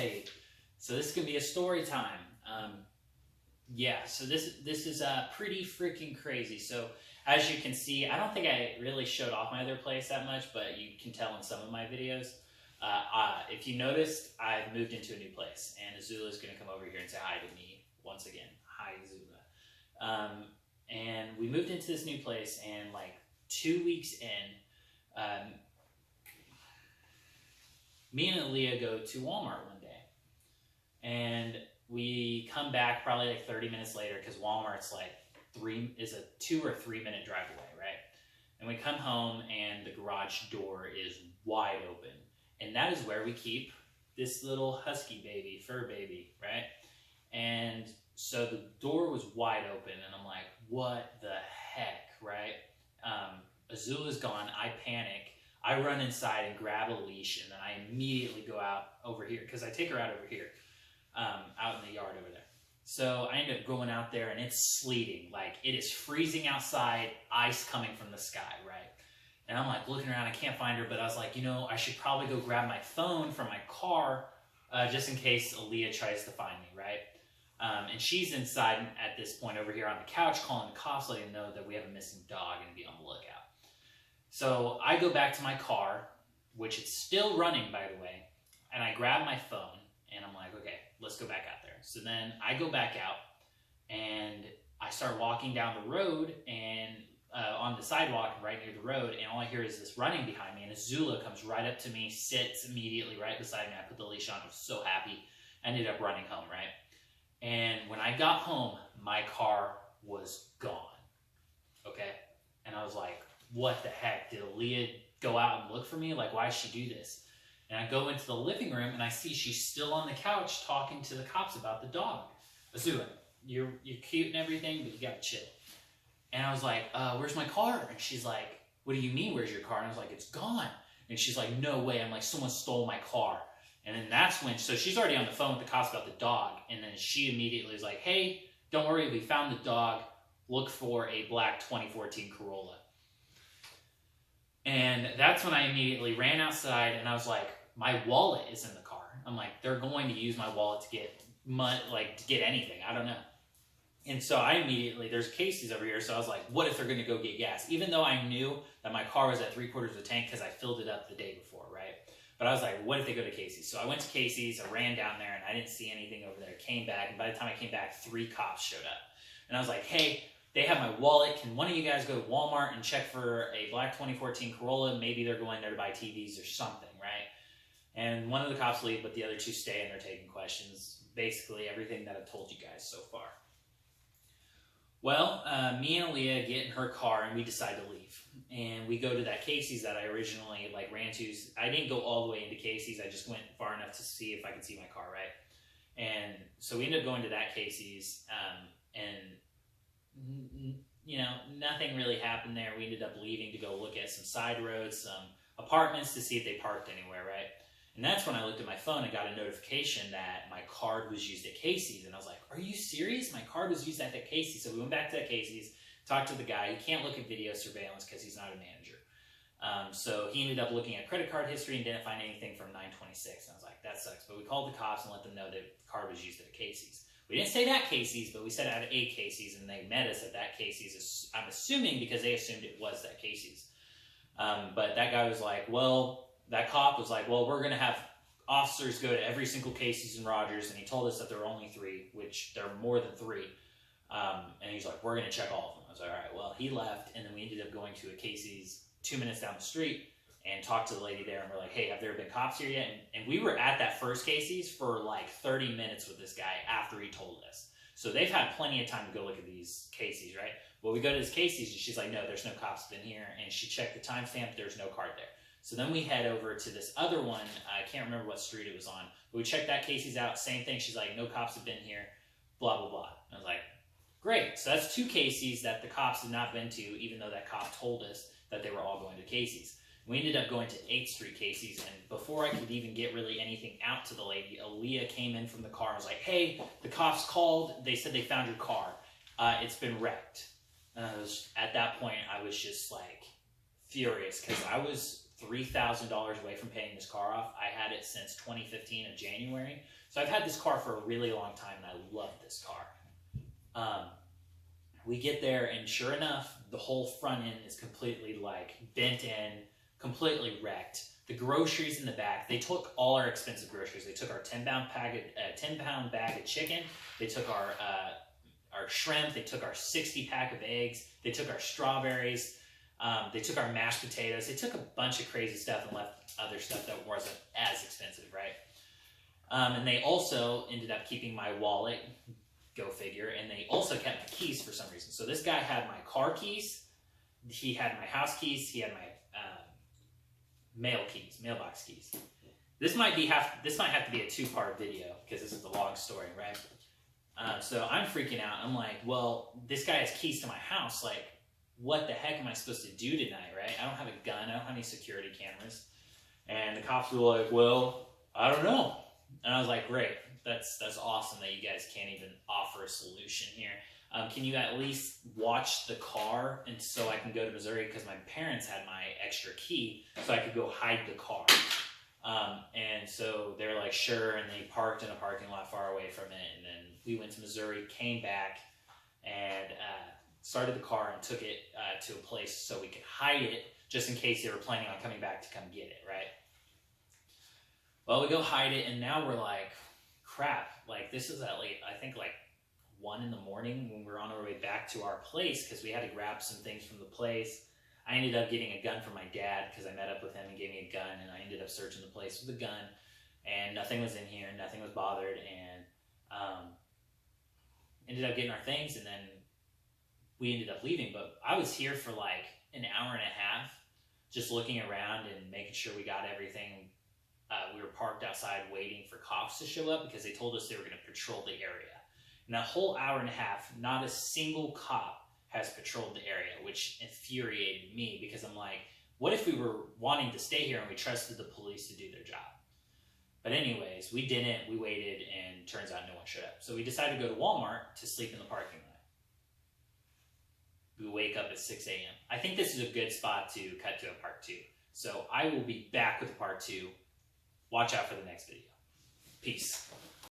Alright, so this is gonna be a story time. Yeah, so this is pretty freaking crazy. So as you can see, I don't think I really showed off my other place that much, but you can tell in some of my videos. If you noticed, I've moved into a new place, and Azula is gonna come over here and say hi to me once again. Hi, Azula. And we moved into this new place, and like 2 weeks in, me and Aliyah go to Walmart one day, and we come back probably like 30 minutes later because Walmart's like a 2 or 3 minute drive away, right? And we come home and the garage door is wide open, and that is where we keep this little husky baby, fur baby, right? And so the door was wide open, and I'm like, what the heck, right? Azula's gone. I panic. I run inside and grab a leash, and then I immediately go out over here because I take her out over here, out in the yard over there. So I end up going out there, and it's sleeting. Like, it is freezing outside, ice coming from the sky, right? And I'm like looking around, I can't find her, but I was like, you know, I should probably go grab my phone from my car just in case Aliyah tries to find me, right? And she's inside at this point over here on the couch calling the cops, letting them know that we have a missing dog and be on the lookout. So I go back to my car, which is still running, by the way, and I grab my phone, and I'm like, okay, let's go back out there. So then I go back out, and I start walking down the road, and on the sidewalk right near the road, and all I hear is this running behind me, and Azula comes right up to me, sits immediately right beside me. I put the leash on. I was so happy. I ended up running home, right? And when I got home, my car was gone, okay? And I was like, what the heck? Did Aliyah go out and look for me? Like, why did she do this? And I go into the living room, and I see she's still on the couch talking to the cops about the dog. Azula, you're cute and everything, but you gotta chill. And I was like, where's my car? And she's like, what do you mean, where's your car? And I was like, it's gone. And she's like, no way. I'm like, someone stole my car. And then that's when, so she's already on the phone with the cops about the dog. And then she immediately was like, hey, don't worry, we found the dog. Look for a black 2014 Corolla. And that's when I immediately ran outside, and I was like, my wallet is in the car. I'm like, they're going to use my wallet to get money, like to get anything. I don't know. And so I immediately, there's Casey's over here, so I was like, what if they're going to go get gas? Even though I knew that my car was at 3/4 of the tank because I filled it up the day before, right? But I was like, what if they go to Casey's? So I went to Casey's, I ran down there, and I didn't see anything over there. Came back, and by the time I came back, 3 cops showed up. And I was like, hey, they have my wallet. Can one of you guys go to Walmart and check for a black 2014 Corolla? Maybe they're going there to buy TVs or something, right? And one of the cops leave, but the other 2 stay, and they're taking questions. Basically everything that I've told you guys so far. Well, me and Aliyah get in her car, and we decide to leave. And we go to that Casey's that I originally ran to. I didn't go all the way into Casey's. I just went far enough to see if I could see my car, right? And so we ended up going to that Casey's, and you know, nothing really happened there. We ended up leaving to go look at some side roads, some apartments to see if they parked anywhere, right? And that's when I looked at my phone and got a notification that my card was used at Casey's. And I was like, are you serious? My card was used at that Casey's. So we went back to that Casey's, talked to the guy. He can't look at video surveillance because he's not a manager. So he ended up looking at credit card history and didn't find anything from 9/26. And I was like, that sucks. But we called the cops and let them know that the card was used at a Casey's. We didn't say that Casey's, but we said at a Casey's, and they met us at that Casey's. I'm assuming because they assumed it was that Casey's. But that guy was like, well, that cop was like, well, we're going to have officers go to every single Casey's in Rogers, and he told us that there were only 3, which there are more than 3. And he's like, we're going to check all of them. I was like, all right, well, he left, and then we ended up going to a Casey's 2 minutes down the street and talked to the lady there, and we're like, hey, have there been cops here yet? And we were at that first Casey's for like 30 minutes with this guy after he told us. So they've had plenty of time to go look at these Casey's, right? Well, we go to this Casey's, and she's like, no, there's no cops in here. And she checked the timestamp, there's no card there. So then we head over to this other one. I can't remember what street it was on. But we checked that Casey's out, same thing. She's like, no cops have been here, blah, blah, blah. I was like, great. So that's 2 Casey's that the cops had not been to, even though that cop told us that they were all going to Casey's. We ended up going to 8th Street Casey's, and before I could even get really anything out to the lady, Aliyah came in from the car and was like, hey, the cops called. They said they found your car. It's been wrecked. And at that point, I was just like furious because I was $3,000 away from paying this car off. I had it since 2015 of January. So I've had this car for a really long time, and I love this car. We get there, and sure enough, the whole front end is completely like bent in, completely wrecked. The groceries in the back, they took all our expensive groceries. They took our 10-pound bag of chicken. They took our shrimp. They took our 60-pack of eggs. They took our strawberries. They took our mashed potatoes. They took a bunch of crazy stuff and left other stuff that wasn't as expensive, right? And they also ended up keeping my wallet, go figure, and they also kept my keys for some reason. So this guy had my car keys. He had my house keys. He had my mailbox keys. This might have to be a two-part video because this is a long story, right? So I'm freaking out. I'm like, well, this guy has keys to my house. Like, what the heck am I supposed to do tonight, right? I don't have a gun. I don't have any security cameras. And the cops were like, well, I don't know. And I was like, great. That's awesome that you guys can't even offer a solution here. Can you at least watch the car and so I can go to Missouri, because my parents had my extra key so I could go hide the car. And so they're like, sure, and they parked in a parking lot far away from it, and then we went to Missouri, came back, and started the car and took it to a place so we could hide it just in case they were planning on coming back to come get it, right? Well, we go hide it, and now we're like, crap, like this is at like, I think like 1 in the morning when we're on our way back to our place because we had to grab some things from the place. I ended up getting a gun from my dad because I met up with him and gave me a gun, and I ended up searching the place with a gun, and nothing was in here, nothing was bothered, and ended up getting our things, and then we ended up leaving. But I was here for like an hour and a half just looking around and making sure we got everything. We were parked outside waiting for cops to show up because they told us they were going to patrol the area. In that whole hour and a half, not a single cop has patrolled the area, which infuriated me because I'm like, what if we were wanting to stay here and we trusted the police to do their job? But anyways, we didn't. We waited, and turns out no one showed up. So we decided to go to Walmart to sleep in the parking lot. We wake up at 6 a.m. I think this is a good spot to cut to a part 2. So I will be back with part 2. Watch out for the next video. Peace.